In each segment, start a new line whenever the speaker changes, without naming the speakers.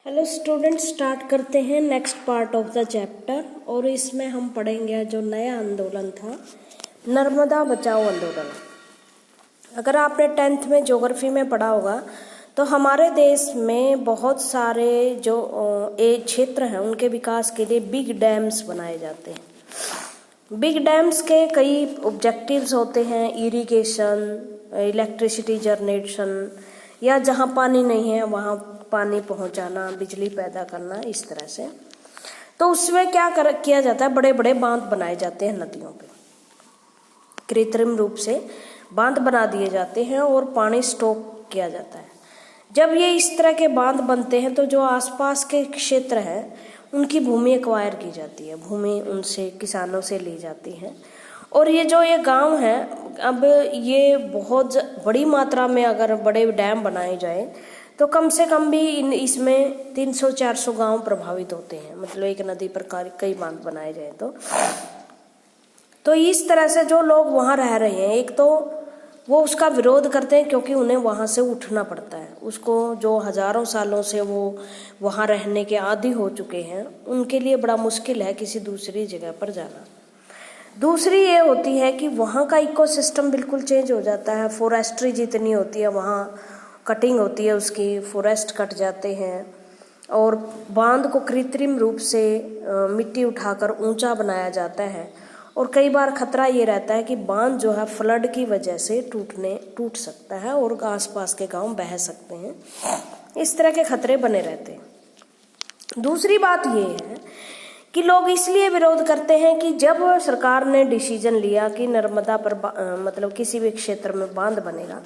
Hello students, start करते हैं next part of the chapter. और इसमें हम पढ़ेंगे जो नया आंदोलन था, नर्मदा बचाओ आंदोलन। अगर आपने 10th में ज्योग्राफी में पढ़ा होगा तो हमारे देश में बहुत सारे जो क्षेत्र हैं उनके विकास के लिए बिग डैम्स बनाए जाते हैं। बिग डैम्स के कई ऑब्जेक्टिव्स होते हैं, इरिगेशन, इलेक्ट्रिसिटी जनरेशन, या जहाँ पानी नहीं है वहाँ पानी पहुंचाना, बिजली पैदा करना, इस तरह से। तो उसमें क्या किया जाता है, बड़े बड़े बांध बनाए जाते हैं नदियों पे, कृत्रिम रूप से बांध बना दिए जाते हैं और पानी स्टॉक किया जाता है। जब ये इस तरह के बांध बनते हैं तो जो आसपास के क्षेत्र हैं उनकी भूमि एक्वायर की जाती है, भूमि उनसे किसानों से ली जाती है। और ये गांव है, अब ये बहुत बड़ी मात्रा में अगर बड़े डैम बनाए जाए तो कम से कम भी इसमें 300-400 गांव प्रभावित होते हैं। मतलब एक नदी पर कई बांध बनाए जाए तो इस तरह से जो लोग वहां रह रहे हैं, एक तो वो उसका विरोध करते हैं क्योंकि उन्हें वहां से उठना पड़ता है। उसको जो हजारों सालों से वो वहां रहने के आदी हो चुके हैं, उनके लिए बड़ा मुश्किल है किसी दूसरी जगह पर जाना। दूसरी ये होती है कि वहाँ का इकोसिस्टम बिल्कुल चेंज हो जाता है। फॉरेस्ट्री जितनी होती है वहाँ कटिंग होती है, उसकी फॉरेस्ट कट जाते हैं और बांध को कृत्रिम रूप से मिट्टी उठाकर ऊंचा बनाया जाता है। और कई बार खतरा ये रहता है कि बांध जो है फ्लड की वजह से टूट सकता है और आसपास के गांव बह सकते हैं। इस तरह के खतरे बने रहते हैं। दूसरी बात ये है कि लोग इसलिए विरोध करते हैं कि जब सरकार ने डिसीजन लिया कि नर्मदा पर मतलब किसी भी क्षेत्र में बांध बनेगा,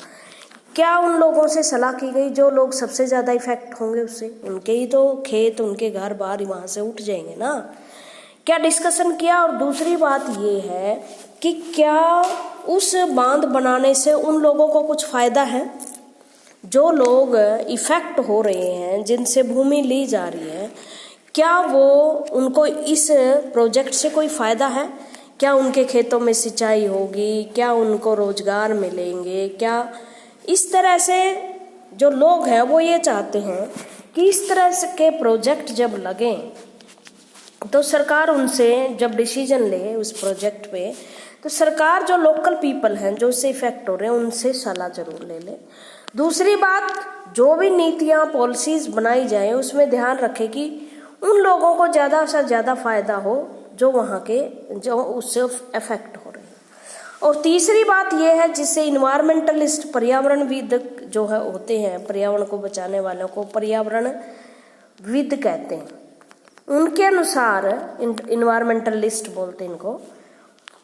क्या उन लोगों से सलाह की गई जो लोग सबसे ज़्यादा इफेक्ट होंगे उससे? उनके ही तो खेत, उनके घर बार वहाँ से उठ जाएंगे ना। क्या डिस्कशन किया? और दूसरी बात ये है कि क्या उस बांध बनाने से उन लोगों को कुछ फ़ायदा है? जो लोग इफेक्ट हो रहे हैं, जिनसे भूमि ली जा रही है, क्या उनको इस प्रोजेक्ट से कोई फ़ायदा है? क्या उनके खेतों में सिंचाई होगी? क्या उनको रोजगार मिलेंगे? क्या इस तरह से जो लोग हैं वो ये चाहते हैं कि इस तरह से के प्रोजेक्ट जब लगें तो सरकार उनसे जब डिसीजन ले उस प्रोजेक्ट पे, तो सरकार जो लोकल पीपल हैं जो उससे इफेक्ट हो रहे हैं उनसे सलाह जरूर ले ले। दूसरी बात, जो भी नीतियाँ पॉलिसीज बनाई जाए उसमें ध्यान रखे कि उन लोगों को ज़्यादा से ज़्यादा फायदा हो जो वहाँ के जो उससे इफेक्ट हो रहे हैं। और तीसरी बात यह है जिससे इन्वायरमेंटलिस्ट, पर्यावरणविद जो है होते हैं, पर्यावरण को बचाने वालों को पर्यावरणविद कहते हैं, उनके अनुसार इन्वायरमेंटलिस्ट बोलते हैं इनको,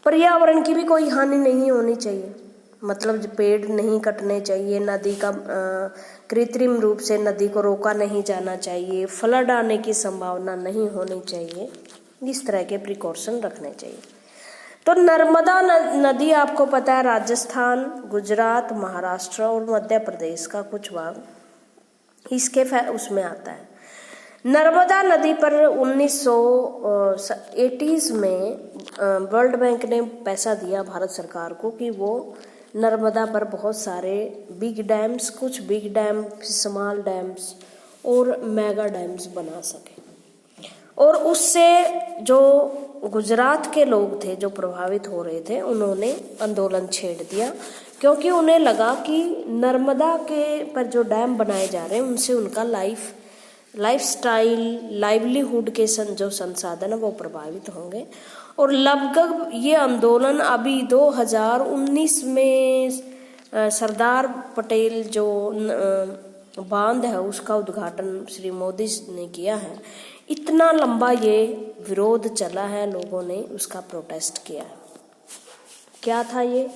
पर्यावरण की भी कोई हानि नहीं होनी चाहिए। मतलब पेड़ नहीं कटने चाहिए, नदी का कृत्रिम रूप से नदी को रोका नहीं जाना चाहिए, फ्लड आने की संभावना नहीं होनी चाहिए, इस तरह के प्रिकॉशन रखने चाहिए। तो नर्मदा नदी आपको पता है राजस्थान, गुजरात, महाराष्ट्र और मध्य प्रदेश का कुछ भाग इसके उसमें आता है। नर्मदा नदी पर 1980s में वर्ल्ड बैंक ने पैसा दिया भारत सरकार को कि वो नर्मदा पर बहुत सारे बिग डैम्स, कुछ बिग डैम, स्मॉल डैम्स और मेगा डैम्स बना सके। और उससे जो गुजरात के लोग थे जो प्रभावित हो रहे थे, उन्होंने आंदोलन छेड़ दिया क्योंकि उन्हें लगा कि नर्मदा के पर जो डैम बनाए जा रहे हैं उनसे उनका लाइफस्टाइल, लाइवलीहुड के जो संसाधन है वो प्रभावित होंगे। और लगभग ये आंदोलन अभी 2019 में सरदार पटेल जो बांध है उसका उद्घाटन श्री मोदी ने किया है। इतना लंबा ये विरोध चला है, लोगों ने उसका प्रोटेस्ट किया है। क्या था ये?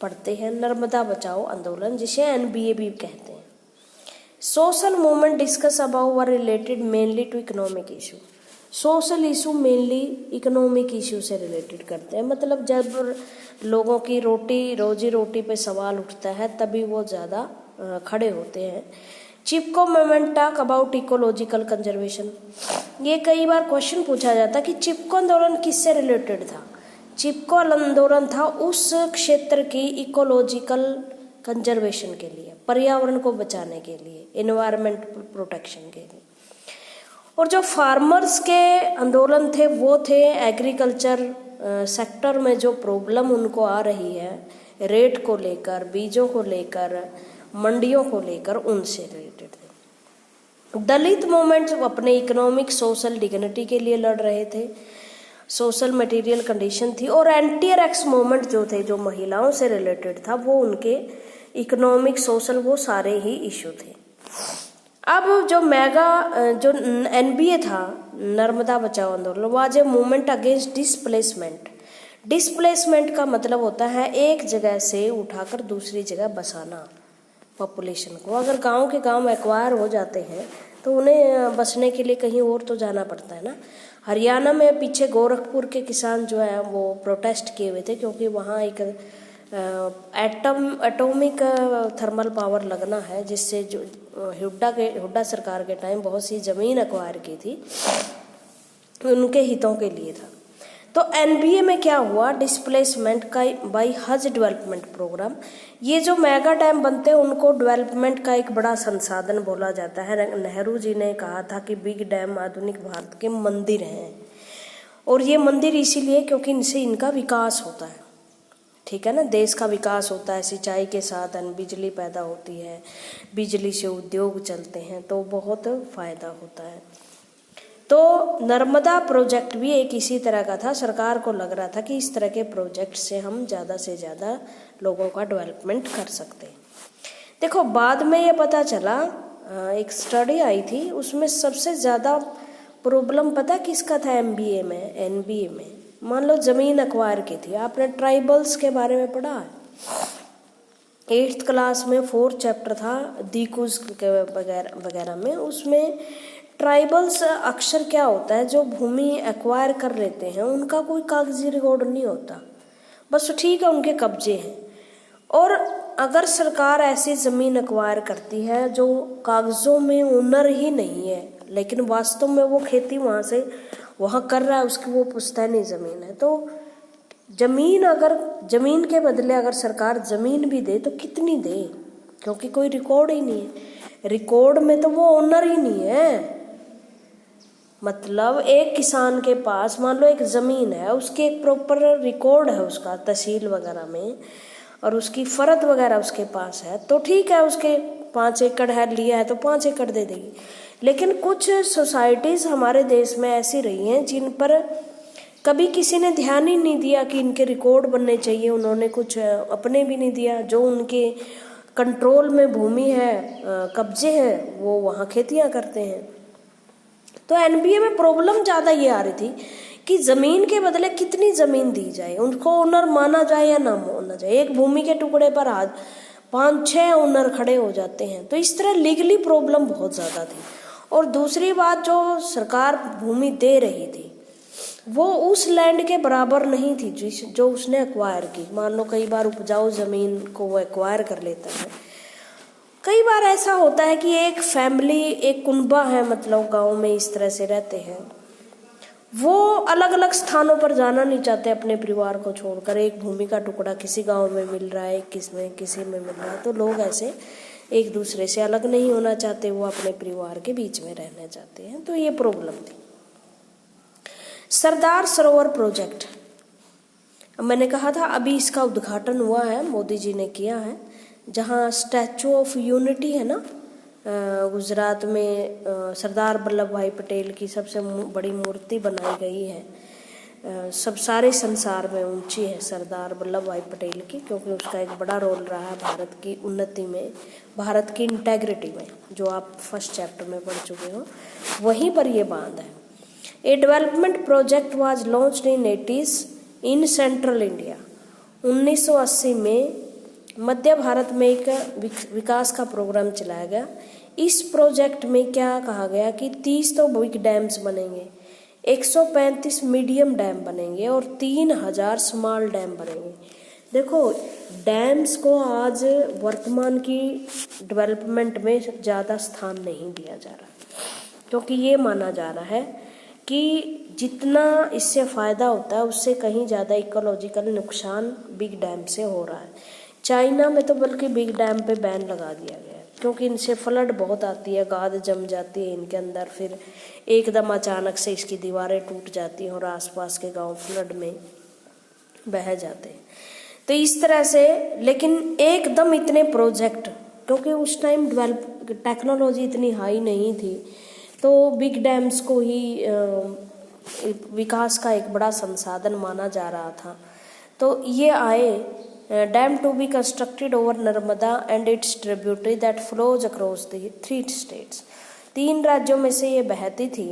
पढ़ते हैं, नर्मदा बचाओ आंदोलन, जिसे NBA भी कहते हैं। Social movement discuss about were related mainly to economic issue. Social issue mainly economic issue से रिलेटेड करते हैं। मतलब जब लोगों की रोजी रोटी पे सवाल उठता है तभी वो ज़्यादा खड़े होते हैं। Chipko movement talk about ecological conservation. ये कई बार क्वेश्चन पूछा जाता है कि चिपको आंदोलन किससे रिलेटेड था? चिपको आंदोलन था उस क्षेत्र की इकोलॉजिकल कंजर्वेशन के लिए, पर्यावरण को बचाने के लिए, एनवायरमेंट प्रोटेक्शन के लिए। और जो फार्मर्स के आंदोलन थे वो थे एग्रीकल्चर सेक्टर में जो प्रॉब्लम उनको आ रही है रेट को लेकर, बीजों को लेकर, मंडियों को लेकर, उनसे रिलेटेड थे। दलित मूवमेंट अपने इकोनॉमिक सोशल डिग्निटी के लिए लड़ रहे थे, सोशल मटेरियल कंडीशन थी। और एंटी-रैक्स मूवमेंट जो थे, जो महिलाओं से रिलेटेड था, वो उनके इकोनॉमिक सोशल वो सारे ही इशू थे। अब जो जो एनबीए था, नर्मदा बचाओ आंदोलन, was a movement against displacement. Displacement का मतलब होता है एक जगह से उठाकर दूसरी जगह बसाना पॉपुलेशन को। अगर गांव के गांव एक्वायर हो जाते हैं तो उन्हें बसने के लिए कहीं और तो जाना पड़ता है ना। हरियाणा में पीछे गोरखपुर के किसान जो है वो प्रोटेस्ट किए हुए थे, क्योंकि वहाँ एक एटॉमिक थर्मल पावर लगना है, जिससे जो हुड्डा सरकार के टाइम बहुत सी ज़मीन एक्वायर की थी, उनके हितों के लिए था। तो एनबीए में क्या हुआ, डिस्प्लेसमेंट का बाय हज डेवलपमेंट प्रोग्राम। ये जो मेगा डैम बनते हैं उनको डेवलपमेंट का एक बड़ा संसाधन बोला जाता है। नेहरू जी ने कहा था कि बिग डैम आधुनिक भारत के मंदिर हैं, और ये मंदिर इसीलिए क्योंकि इनसे इनका विकास होता है, ठीक है ना। देश का विकास होता है, सिंचाई के साथ बिजली पैदा होती है, बिजली से उद्योग चलते हैं, तो बहुत फायदा होता है। तो नर्मदा प्रोजेक्ट भी एक इसी तरह का था। सरकार को लग रहा था कि इस तरह के प्रोजेक्ट से हम ज़्यादा से ज़्यादा लोगों का डेवलपमेंट कर सकते हैं। देखो बाद में ये पता चला, एक स्टडी आई थी, उसमें सबसे ज़्यादा प्रॉब्लम पता किसका था एनबीए में। मान लो ज़मीन एक्वायर की थी। आपने ट्राइबल्स के बारे में पढ़ा है 8th क्लास में, 4th चैप्टर था दीकुज के वगैरह में। उसमें ट्राइबल्स अक्सर क्या होता है, जो भूमि एक्वायर कर लेते हैं उनका कोई कागजी रिकॉर्ड नहीं होता, बस ठीक है उनके कब्जे हैं। और अगर सरकार ऐसी ज़मीन एक्वायर करती है जो कागज़ों में ओनर ही नहीं है, लेकिन वास्तव में वो खेती वहाँ कर रहा है, उसकी वो पुश्तैनी ज़मीन है, तो ज़मीन के बदले अगर सरकार ज़मीन भी दे तो कितनी दे, क्योंकि कोई रिकॉर्ड ही नहीं है। रिकॉर्ड में तो वो ओनर ही नहीं है। मतलब एक किसान के पास मान लो एक ज़मीन है, उसके एक प्रॉपर रिकॉर्ड है उसका तहसील वगैरह में, और उसकी फ़रद वगैरह उसके पास है, तो ठीक है, उसके 5 एकड़ है, लिया है तो 5 एकड़ दे देगी। लेकिन कुछ सोसाइटीज़ हमारे देश में ऐसी रही हैं जिन पर कभी किसी ने ध्यान ही नहीं दिया कि इनके रिकॉर्ड बनने चाहिए, उन्होंने कुछ अपने भी नहीं दिया। जो उनके कंट्रोल में भूमि है, कब्जे हैं, वो वहाँ खेतियाँ करते हैं। तो एनबीए में प्रॉब्लम ज़्यादा ये आ रही थी कि ज़मीन के बदले कितनी ज़मीन दी जाए, उनको ओनर माना जाए या ना माना जाए। एक भूमि के टुकड़े पर आज 5-6 ओनर खड़े हो जाते हैं, तो इस तरह लीगली प्रॉब्लम बहुत ज़्यादा थी। और दूसरी बात, जो सरकार भूमि दे रही थी वो उस लैंड के बराबर नहीं थी जो उसने एक्वायर की। मान लो कई बार उपजाऊ ज़मीन को वो एक्वायर कर लेता है। कई बार ऐसा होता है कि एक फैमिली, एक कुनबा है, मतलब गांव में इस तरह से रहते हैं, वो अलग अलग स्थानों पर जाना नहीं चाहते अपने परिवार को छोड़कर। एक भूमि का टुकड़ा किसी गांव में मिल रहा है, किसी में मिल रहा है, तो लोग ऐसे एक दूसरे से अलग नहीं होना चाहते, वो अपने परिवार के बीच में रहना चाहते हैं। तो ये प्रॉब्लम थी। सरदार सरोवर प्रोजेक्ट, मैंने कहा था अभी इसका उद्घाटन हुआ है, मोदी जी ने किया है। जहाँ स्टैचू ऑफ यूनिटी है ना गुजरात में, सरदार वल्लभ भाई पटेल की सबसे बड़ी मूर्ति बनाई गई है। सब सारे संसार में ऊंची है सरदार वल्लभ भाई पटेल की, क्योंकि उसका एक बड़ा रोल रहा है भारत की उन्नति में, भारत की इंटेग्रिटी में, जो आप फर्स्ट चैप्टर में पढ़ चुके हो। वहीं पर ये बांध है। A development project was launched in 80s in central India. 1980 में मध्य भारत में एक विकास का प्रोग्राम चलाया गया। इस प्रोजेक्ट में क्या कहा गया कि 30 तो बिग डैम्स बनेंगे, 135 मीडियम डैम बनेंगे और 3000 स्मॉल डैम बनेंगे। देखो डैम्स को आज वर्तमान की डेवलपमेंट में ज़्यादा स्थान नहीं दिया जा रहा, क्योंकि ये माना जा रहा है कि जितना इससे फ़ायदा होता है उससे कहीं ज़्यादा इकोलॉजिकल नुकसान बिग डैम से हो रहा है। चाइना में तो बल्कि बिग डैम पे बैन लगा दिया गया है। क्योंकि इनसे फ्लड बहुत आती है, गाद जम जाती है इनके अंदर, फिर एकदम अचानक से इसकी दीवारें टूट जाती हैं और आसपास के गांव फ्लड में बह जाते हैं। तो इस तरह से, लेकिन एकदम इतने प्रोजेक्ट, क्योंकि उस टाइम टेक्नोलॉजी इतनी हाई नहीं थी, तो बिग डैम्स को ही विकास का एक बड़ा संसाधन माना जा रहा था। तो ये आए, dam to be constructed over Narmada and its tributary that flows across the 3 states. 3 राज्यों में से ये बहती थी,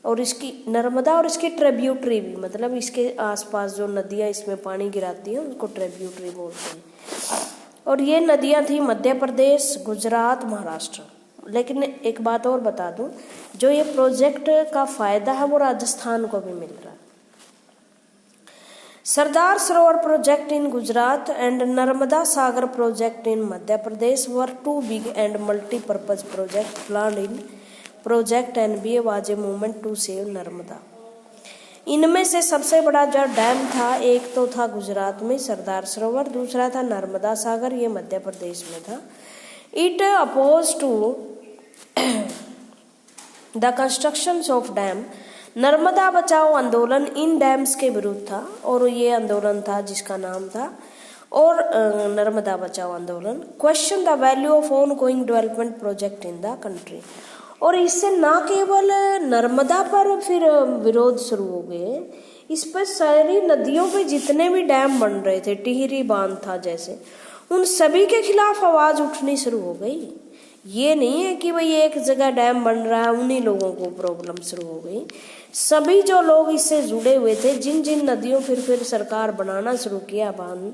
और इसकी नर्मदा और इसकी ट्रिब्यूटरी भी, मतलब इसके आसपास जो नदियाँ इसमें पानी गिराती हैं उनको ट्रिब्यूटरी बोलते हैं। और ये नदियाँ थी मध्य प्रदेश, गुजरात, महाराष्ट्र। लेकिन एक बात और बता दूं, जो ये प्रोजेक्ट का फायदा है वो राजस्थान को भी मिल रहा है। Sardar Sarovar project in Gujarat and Narmada Sagar project in Madhya Pradesh were 2 big and multipurpose project planned in project NBA was a movement to save Narmada. इनमें से सबसे बड़ा जो डैम था, एक तो था गुजरात में सरदार सरोवर, दूसरा था नर्मदा सागर, ये मध्य प्रदेश में था। It oppose to the construction of dam. Narmada Bachao Andolan in dams के विरुद्ध था, और ये आंदोलन था जिसका नाम था और नर्मदा बचाओ आंदोलन। Question the value of on going development project in the country. और इससे ना केवल नर्मदा पर फिर विरोध शुरू हो गए, इस पर सारी नदियों पे जितने भी डैम बन रहे थे, टिहरी बांध था जैसे, उन सभी के खिलाफ आवाज उठनी शुरू हो गई। ये नहीं है कि भाई एक जगह डैम बन रहा है उन्हीं लोगों को प्रॉब्लम शुरू हो गई। सभी जो लोग इससे जुड़े हुए थे, जिन जिन नदियों फिर सरकार बनाना शुरू किया बांध,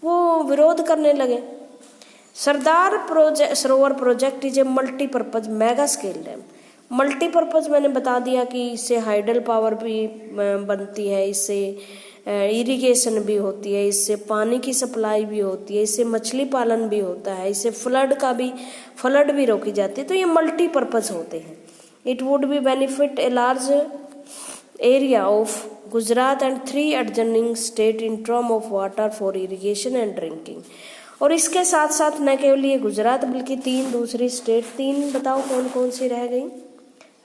वो विरोध करने लगे। सरदार Sarovar project is a multipurpose mega scale dam. Multipurpose मैंने बता दिया कि इससे हाइडल पावर भी बनती है, इससे इरिगेशन भी होती है, इससे पानी की सप्लाई भी होती है, इससे मछली पालन भी होता है, इससे फ्लड भी रोकी जाती है। तो ये मल्टीपर्पज होते हैं। It would be benefit a large area of Gujarat and 3 adjoining state in term of water for irrigation and drinking. और इसके साथ साथ न केवल ये गुजरात बल्कि 3 दूसरी स्टेट, 3 बताओ कौन कौन सी रह गई?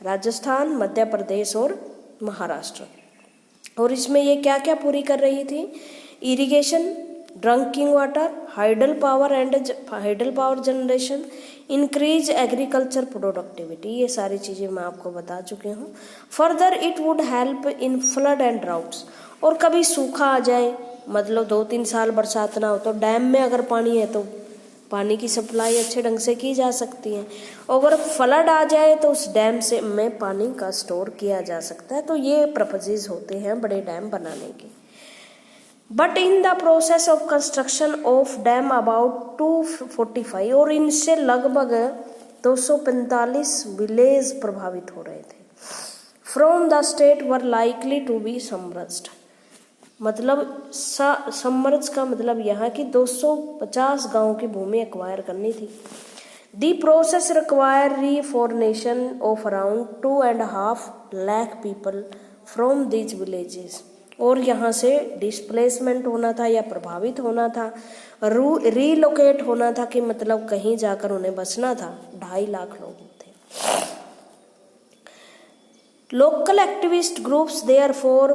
राजस्थान, मध्य प्रदेश और महाराष्ट्र। और इसमें ये क्या क्या पूरी कर रही थी? Irrigation, drinking water, hydel power generation, increase agriculture productivity. ये सारी चीज़ें मैं आपको बता चुके हूँ। Further it would help in flood and droughts. और कभी सूखा आ जाए, मतलब 2-3 साल बरसात ना हो, तो डैम में अगर पानी है तो पानी की सप्लाई अच्छे ढंग से की जा सकती है। अगर फ्लड आ जाए तो उस डैम से में पानी का स्टोर किया जा सकता है। तो ये पर्पजेज होते हैं बड़े डैम बनाने के। But in the process of construction of damn about 245, और इनसे लगभग 245 विलेज प्रभावित हो रहे थे। From the state were likely to be submerged. मतलब सबमर्ज का मतलब यहाँ की 250 गांव की भूमि एक्वायर करनी थी। The process require reformation of around 2.5 lakh people from these villages. और यहाँ से डिस्प्लेसमेंट होना था या प्रभावित होना था, रीलोकेट होना था, कि मतलब कहीं जाकर उन्हें बसना था। 2.5 लाख लोग थे। Local activist groups therefore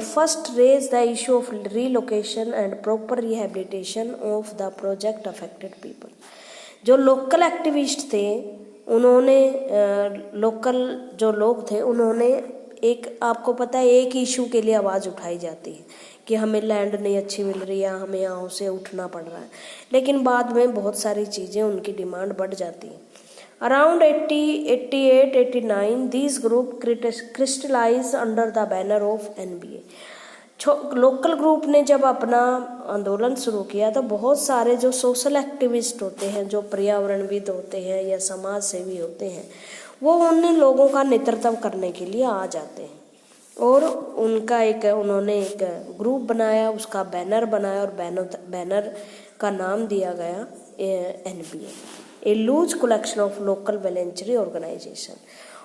first raised the issue of relocation and proper rehabilitation of the project affected people. जो लोकल एक्टिविस्ट थे उन्होंने लोकल जो लोग थे उन्होंने एक, आपको पता है, एक इशू के लिए आवाज़ उठाई जाती है कि हमें लैंड नहीं अच्छी मिल रही है, हमें यहाँ से उठना पड़ रहा है। लेकिन बाद में बहुत सारी चीज़ें, उनकी डिमांड बढ़ जाती है। Around 88-89, these group crystallized under the banner of NBA. Local group ने जब अपना आंदोलन शुरू किया तो बहुत सारे जो सोशल एक्टिविस्ट होते हैं, जो पर्यावरणविद होते हैं या समाज सेवी होते हैं, वो उन लोगों का नेतृत्व करने के लिए आ जाते हैं। और उन्होंने एक ग्रुप बनाया, उसका बैनर बनाया, और बैनर का नाम दिया गया NBA, a loose collection of local voluntary organisation.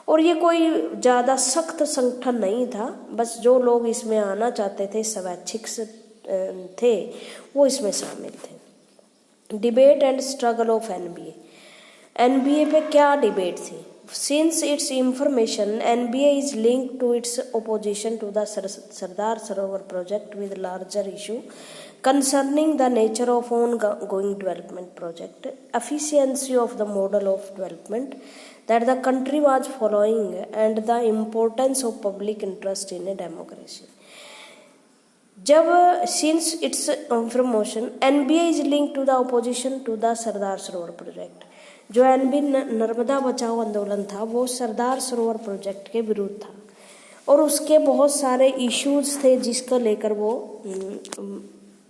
और ये कोई ज़्यादा सख्त संगठन नहीं था, बस जो लोग इसमें आना चाहते थे, स्वैच्छिक थे, वो इसमें शामिल थे। Debate and struggle of NBA। NBA पे क्या डिबेट थी? Since its information, NBA is linked to its opposition to the Sardar Sarovar project with larger issue concerning the nature of ongoing development project, efficiency of the model of development that the country was following, and the importance of public interest in a democracy. जब since its information, NBA is linked to the opposition to the Sardar Sarovar project. जो NB Narmada Bachao आंदोलन था वो सरदार Sarovar project के विरुद्ध था और उसके बहुत सारे इश्यूज थे जिसको लेकर वो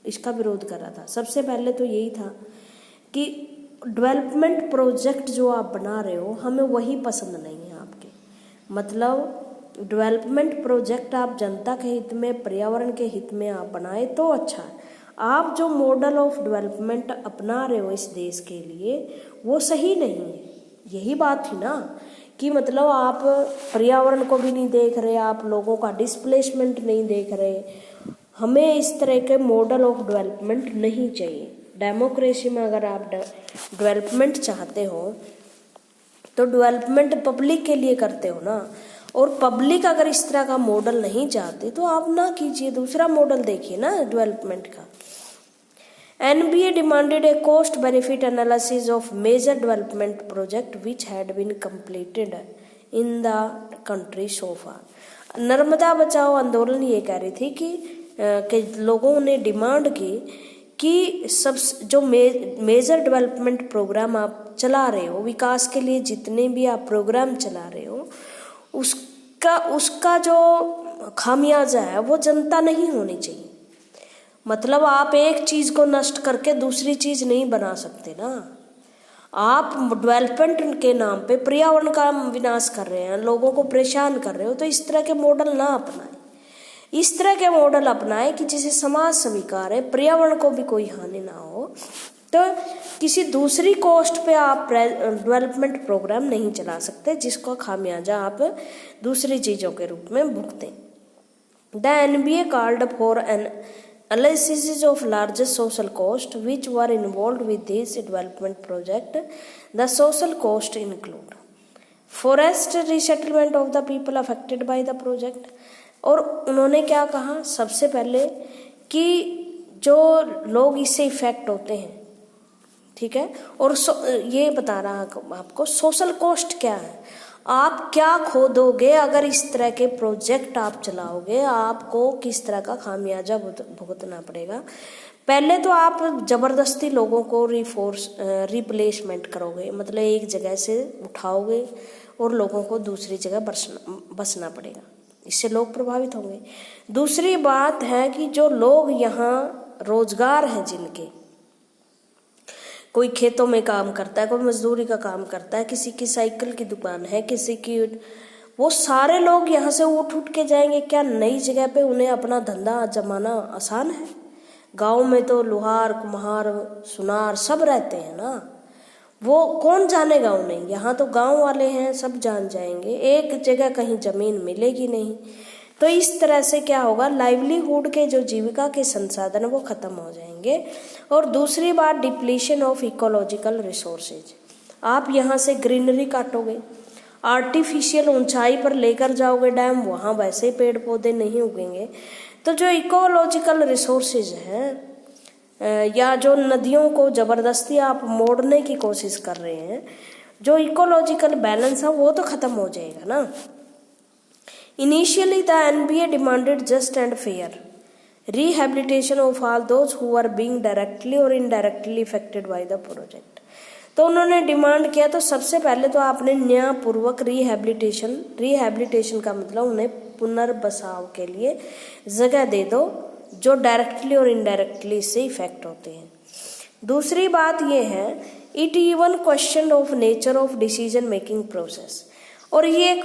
इसका विरोध कर रहा था। सबसे पहले तो यही था कि डेवलपमेंट प्रोजेक्ट जो आप बना रहे हो हमें वही पसंद नहीं है आपके, मतलब डेवलपमेंट प्रोजेक्ट आप जनता के हित में, पर्यावरण के हित में आप बनाए तो अच्छा है। आप जो मॉडल ऑफ डेवलपमेंट अपना रहे हो इस देश के लिए वो सही नहीं है। यही बात थी ना कि मतलब आप पर्यावरण को भी नहीं देख रहे, आप लोगों का डिस्प्लेसमेंट नहीं देख रहे। हमें इस तरह के मॉडल ऑफ डेवलपमेंट नहीं चाहिए। डेमोक्रेसी में अगर आप डेवलपमेंट चाहते हो तो डेवलपमेंट पब्लिक के लिए करते हो ना, और पब्लिक अगर इस तरह का मॉडल नहीं चाहते तो आप ना कीजिए, दूसरा मॉडल देखिए ना डेवलपमेंट का। NBA demanded a cost benefit analysis of major development project which had been completed in the country so far. Narmada Bachao आंदोलन ये कह रही थी कि लोगों ने डिमांड की कि सब जो मेजर डेवलपमेंट प्रोग्राम आप चला रहे हो, विकास के लिए जितने भी आप प्रोग्राम चला रहे हो उसका जो खामियाजा है वो जनता नहीं होनी चाहिए। मतलब आप एक चीज को नष्ट करके दूसरी चीज नहीं बना सकते ना। आप डेवलपमेंट के नाम पे पर्यावरण का विनाश कर रहे हैं, लोगों को परेशान कर रहे हो, तो इस तरह के मॉडल ना अपनाएं। इस तरह के मॉडल अपनाएं कि जिसे समाज स्वीकार है, पर्यावरण को भी कोई हानि ना हो। तो किसी दूसरी कॉस्ट पे आप डेवलपमेंट प्रोग्राम नहीं चला सकते जिसको खामियाजा आप दूसरी चीजों के रूप में भुगतें। The NBA called for an analysis of largest social cost which were involved with this development project. The social cost include forest resettlement of the people affected by the project. और उन्होंने क्या कहा, सबसे पहले कि जो लोग इससे इफेक्ट होते हैं, ठीक है, और ये बता रहा आपको सोशल कॉस्ट क्या है। आप क्या खो दोगे अगर इस तरह के प्रोजेक्ट आप चलाओगे, आपको किस तरह का खामियाजा भुगतना पड़ेगा। पहले तो आप जबरदस्ती लोगों को रिप्लेसमेंट करोगे, मतलब एक जगह से उठाओगे और लोगों को दूसरी जगह बसना पड़ेगा, इससे लोग प्रभावित होंगे। दूसरी बात है कि जो लोग यहाँ रोजगार हैं जिनके, कोई खेतों में काम करता है, कोई मजदूरी का काम करता है, किसी की साइकिल की दुकान है, किसी की, वो सारे लोग यहाँ से उठ के जाएंगे क्या नई जगह पे? उन्हें अपना धंधा जमाना आसान है? गांव में तो लुहार, कुम्हार, सुनार सब रहते हैं ना, वो कौन जानेगा उन्हें? यहाँ तो गांव वाले हैं, सब जान जाएंगे, एक जगह कहीं जमीन मिलेगी नहीं। तो इस तरह से क्या होगा, लाइवलीहुड के जो जीविका के संसाधन वो खत्म हो जाएंगे। और दूसरी बात, डिप्लीशन ऑफ इकोलॉजिकल रिसोर्सेज। आप यहाँ से ग्रीनरी काटोगे, आर्टिफिशियल ऊंचाई पर लेकर जाओगे डैम, वहाँ वैसे पेड़ पौधे नहीं उगेंगे। तो जो इकोलॉजिकल रिसोर्सेज हैं या जो नदियों को जबरदस्ती आप मोड़ने की कोशिश कर रहे हैं, जो इकोलॉजिकल बैलेंस है वो तो खत्म हो जाएगा ना। Initially, the NBA demanded just and fair rehabilitation of all those who were being directly or indirectly affected by the project. तो उन्होंने डिमांड किया, तो सबसे पहले तो आपने न्यायपूर्वक रिहैबिलिटेशन का मतलब उन्हें पुनर्बसाव के लिए जगह दे दो जो डायरेक्टली और इनडायरेक्टली इससे इफेक्ट होते हैं। दूसरी बात यह है, it even question of nature of decision making process. और ये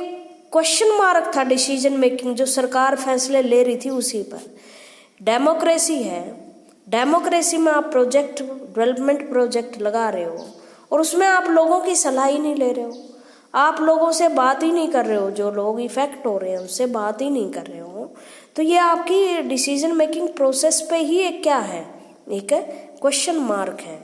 क्वेश्चन मार्क था डिसीजन मेकिंग, जो सरकार फैसले ले रही थी उसी पर। डेमोक्रेसी है, डेमोक्रेसी में आप प्रोजेक्ट, डेवलपमेंट प्रोजेक्ट लगा रहे हो और उसमें आप लोगों की सलाह ही नहीं ले रहे हो, आप लोगों से बात ही नहीं कर रहे हो, जो लोग इफेक्ट हो रहे हैं उससे बात ही नहीं कर रहे हो। तो ये आपकी डिसीजन मेकिंग प्रोसेस पे ही एक क्या है, एक क्वेश्चन मार्क है।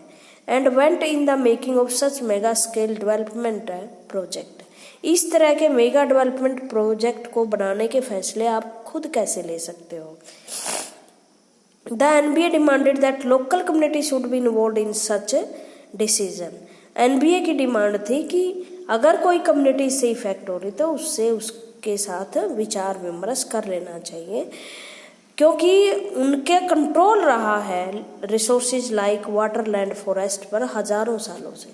And went in the making of such mega scale development project. इस तरह के मेगा डेवलपमेंट प्रोजेक्ट को बनाने के फैसले आप खुद कैसे ले सकते हो। The NBA demanded that local community should be involve in such decision. NBA की डिमांड थी कि अगर कोई कम्युनिटी इससे इफेक्ट हो रही तो उससे उसके साथ विचार विमर्श कर लेना चाहिए, क्योंकि उनके कंट्रोल रहा है resources like water, land, forest पर हजारों सालों से।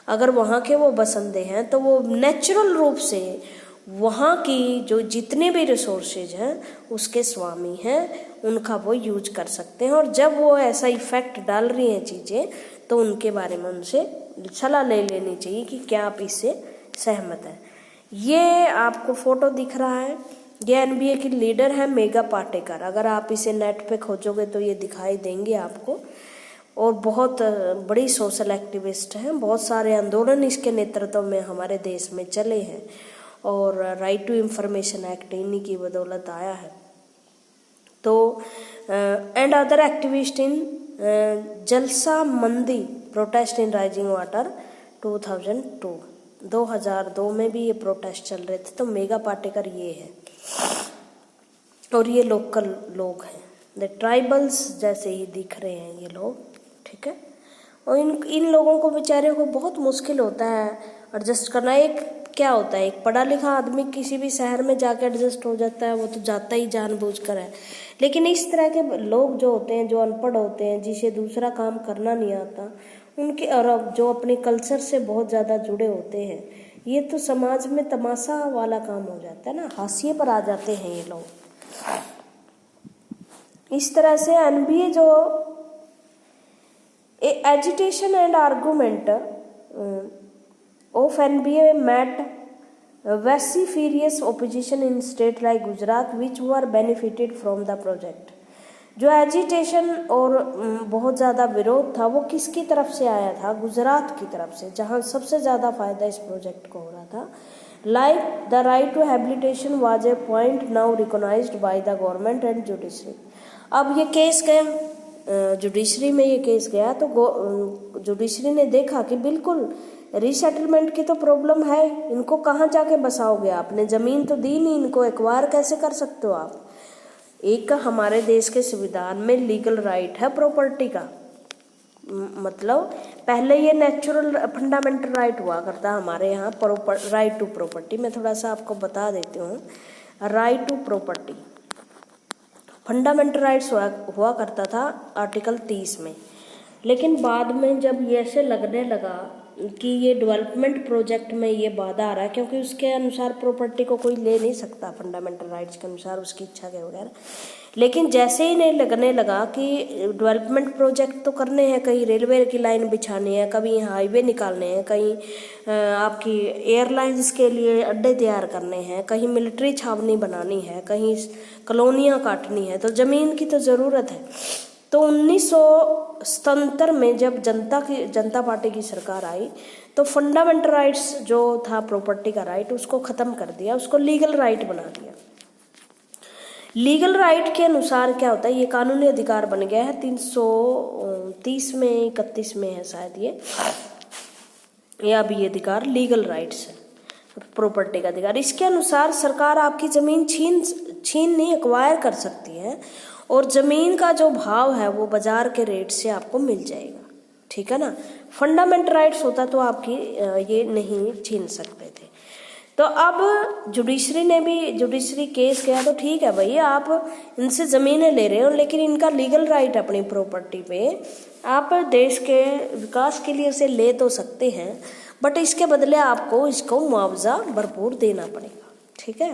अगर वहाँ के वो बसंदे हैं तो वो नेचुरल रूप से वहाँ की जो जितने भी रिसोर्सेज हैं उसके स्वामी हैं, उनका वो यूज कर सकते हैं। और जब वो ऐसा इफेक्ट डाल रही हैं चीज़ें तो उनके बारे में उनसे सलाह ले लेनी चाहिए कि क्या आप इससे सहमत हैं। ये आपको फोटो दिख रहा है, ये एनबीए की लीडर है मेघा पाटेकर। अगर आप इसे नेट पे खोजोगे तो ये दिखाई देंगे आपको। और बहुत बड़ी सोशल एक्टिविस्ट हैं, बहुत सारे आंदोलन इसके नेतृत्व में हमारे देश में चले हैं और राइट टू इंफॉर्मेशन एक्ट इन्हीं की बदौलत आया है। तो एंड अदर एक्टिविस्ट इन जलसा मंदी प्रोटेस्ट इन राइजिंग वाटर 2002 में भी ये प्रोटेस्ट चल रहे थे। तो मेघा पाटेकर ये है और ये लोकल लोग हैं, द ट्राइबल्स जैसे ही दिख रहे हैं ये लोग, ठीक है। और इन लोगों को बेचारे को बहुत मुश्किल होता है एडजस्ट करना। एक क्या होता है, एक पढ़ा लिखा आदमी किसी भी शहर में जाकर एडजस्ट हो जाता है, वो तो जाता ही जानबूझकर है। लेकिन इस तरह के लोग जो होते हैं, जो अनपढ़ होते हैं, जिसे दूसरा काम करना नहीं आता, उनके और जो अपने कल्चर से बहुत ज़्यादा जुड़े होते हैं, ये तो समाज में तमाशा वाला काम हो जाता है ना, हाशिए पर आ जाते हैं ये लोग। इस तरह से एनबीए जो agitation and argument of NBA met vociferous opposition in state like Gujarat which were benefited from the project। जो एजिटेशन और बहुत ज़्यादा विरोध था वो किसकी तरफ से आया था, गुजरात की तरफ से, जहाँ सबसे ज़्यादा फायदा इस प्रोजेक्ट को हो रहा था। Like the right to habilitation was a point now recognised by the government and judiciary. अब ये केस गया जुडिशरी में, ये केस गया तो जुडिशरी ने देखा कि बिल्कुल रीसेटलमेंट की तो प्रॉब्लम है, इनको कहाँ जाके बसाओगे, आपने ज़मीन तो दी नहीं, इनको एक्वायर कैसे कर सकते हो आप। एक हमारे देश के संविधान में लीगल राइट है प्रॉपर्टी का, मतलब पहले ये नेचुरल फंडामेंटल राइट हुआ करता हमारे यहाँ राइट टू प्रॉपर्टी। मैं थोड़ा सा आपको बता देती हूँ, right to property fundamental rights हुआ करता था आर्टिकल 30 में। लेकिन बाद में जब ये ऐसे लगने लगा कि ये डेवलपमेंट प्रोजेक्ट में ये बाधा आ रहा है, क्योंकि उसके अनुसार प्रॉपर्टी को कोई ले नहीं सकता फंडामेंटल राइट्स के अनुसार उसकी इच्छा के बगैर। लेकिन जैसे ही नहीं लगने लगा कि डेवलपमेंट प्रोजेक्ट तो करने हैं, कहीं रेलवे की लाइन बिछानी है, कहीं हाईवे निकालने हैं, कहीं आपकी एयरलाइंस के लिए अड्डे तैयार करने हैं, कहीं मिलिट्री छावनी बनानी है, कहीं कॉलोनियाँ काटनी है, तो ज़मीन की तो ज़रूरत है। तो 1977 में जब जनता पार्टी की सरकार आई तो फंडामेंटल राइट्स जो था प्रॉपर्टी का राइट उसको ख़त्म कर दिया, उसको लीगल राइट बना दिया। लीगल राइट के अनुसार क्या होता है, ये कानूनी अधिकार बन गया है 330 में 31 में है शायद ये अभी ये अधिकार लीगल राइट्स है, प्रॉपर्टी का अधिकार। इसके अनुसार सरकार आपकी ज़मीन छीन नहीं एक्वायर कर सकती है और ज़मीन का जो भाव है वो बाजार के रेट से आपको मिल जाएगा, ठीक है ना। फंडामेंटल राइट्स होता तो आपकी ये नहीं छीन सकते थे। तो अब जुडिशरी केस गया तो ठीक है भाई, आप इनसे ज़मीनें ले रहे हो लेकिन इनका लीगल राइट अपनी प्रॉपर्टी पे आप देश के विकास के लिए उसे ले तो सकते हैं, बट इसके बदले आपको इसको मुआवजा भरपूर देना पड़ेगा, ठीक है।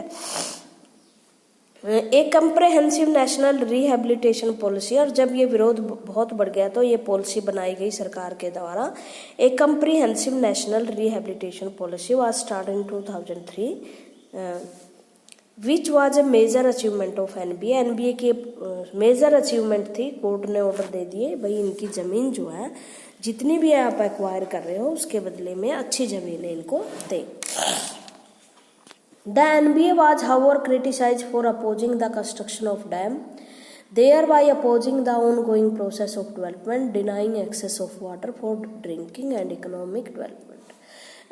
एक कम्प्रेहेंसिव नेशनल रिहेबिलिटेशन पॉलिसी, और जब ये विरोध बहुत बढ़ गया तो ये पॉलिसी बनाई गई सरकार के द्वारा। एक comprehensive national rehabilitation policy was start in 2003 which was a major achievement of NBA. NBA की मेजर अचीवमेंट थी, कोर्ट ने ऑर्डर दे दिए भाई इनकी ज़मीन जो है जितनी भी आप एक्वायर कर रहे हो उसके बदले में अच्छी ज़मीनें इनको दें। The NBA was however criticized for opposing the construction of dam. thereby opposing the ongoing process of development, denying access of water for drinking and economic development.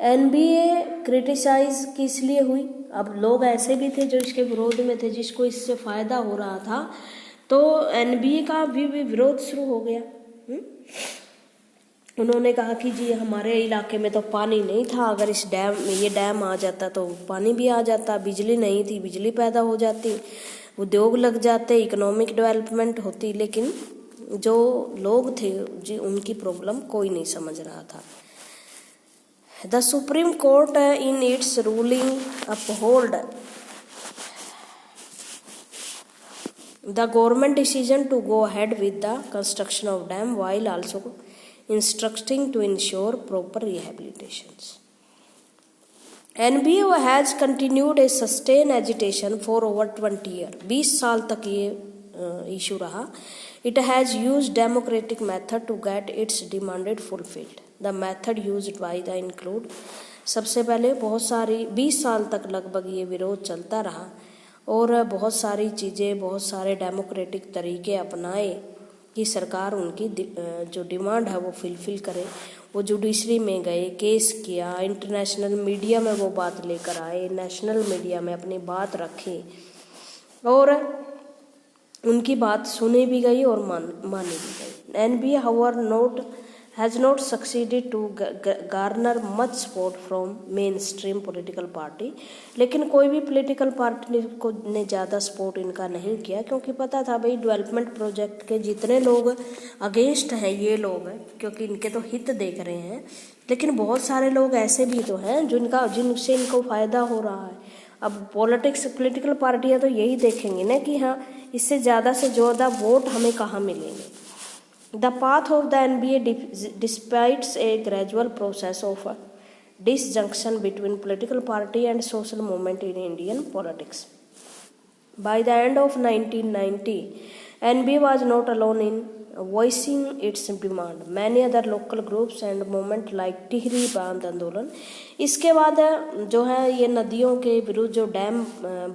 NBA criticise किस लिए हुई? अब लोग ऐसे भी थे जो इसके विरोध में थे, जिसको इससे फायदा हो रहा था, तो एनबीए का भी विरोध शुरू हो गया। उन्होंने कहा कि जी हमारे इलाके में तो पानी नहीं था, अगर इस ये डैम आ जाता तो पानी भी आ जाता, बिजली नहीं थी, बिजली पैदा हो जाती, उद्योग लग जाते, इकोनॉमिक डेवलपमेंट होती, लेकिन जो लोग थे जी उनकी प्रॉब्लम कोई नहीं समझ रहा था। The supreme court in its ruling uphold the government decision to go ahead with the construction of dam while also instructing to ensure proper rehabilitations. NBO has continued a sustained agitation for over 20 years. 20 साल तक ये issue रहा। It has used democratic method to get its demanded fulfilled. The method used by the include, सबसे पहले बहुत सारी 20 साल तक लगभग ये विरोध चलता रहा और बहुत सारी चीज़ें, बहुत सारे डेमोक्रेटिक तरीके अपनाए कि सरकार उनकी जो डिमांड है वो फुलफिल करे। वो जुडिशरी में गए, केस किया, इंटरनेशनल मीडिया में वो बात लेकर आए, नेशनल मीडिया में अपनी बात रखी और उनकी बात सुनी भी गई और मानी भी गई। NBA however has not succeeded to garner much support from mainstream political party, लेकिन कोई भी पॉलिटिकल पार्टी ने ज़्यादा सपोर्ट इनका नहीं किया, क्योंकि पता था भाई डेवलपमेंट प्रोजेक्ट के जितने लोग अगेंस्ट हैं ये लोग हैं, क्योंकि इनके तो हित देख रहे हैं, लेकिन बहुत सारे लोग ऐसे भी तो हैं जिनसे इनको फ़ायदा हो रहा है। अब पॉलिटिकल पार्टियाँ तो यही देखेंगी ना कि हाँ इससे ज़्यादा से ज़्यादा वोट हमें कहाँ मिलेंगे। The path of the NBA despites a gradual process of disjunction between political party and social movement in Indian politics. By the end of 1990, NBA was not alone in voicing its demand. Many other local groups and movement like Tehri बांध आंदोलन, इसके बाद जो है ये नदियों के विरुद्ध जो डैम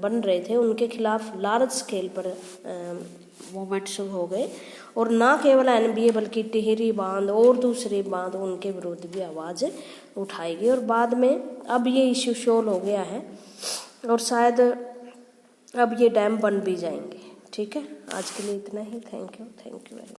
बन रहे थे उनके खिलाफ लार्ज स्केल पर मूवमेंट शुरू हो गए और ना केवल एनबीए बल्कि टिहरी बांध और दूसरे बांध उनके विरोध भी आवाज़ उठाई गई और बाद में अब ये इश्यू सोल्व हो गया है और शायद अब ये डैम बन भी जाएंगे। ठीक है, आज के लिए इतना ही। Thank you very much.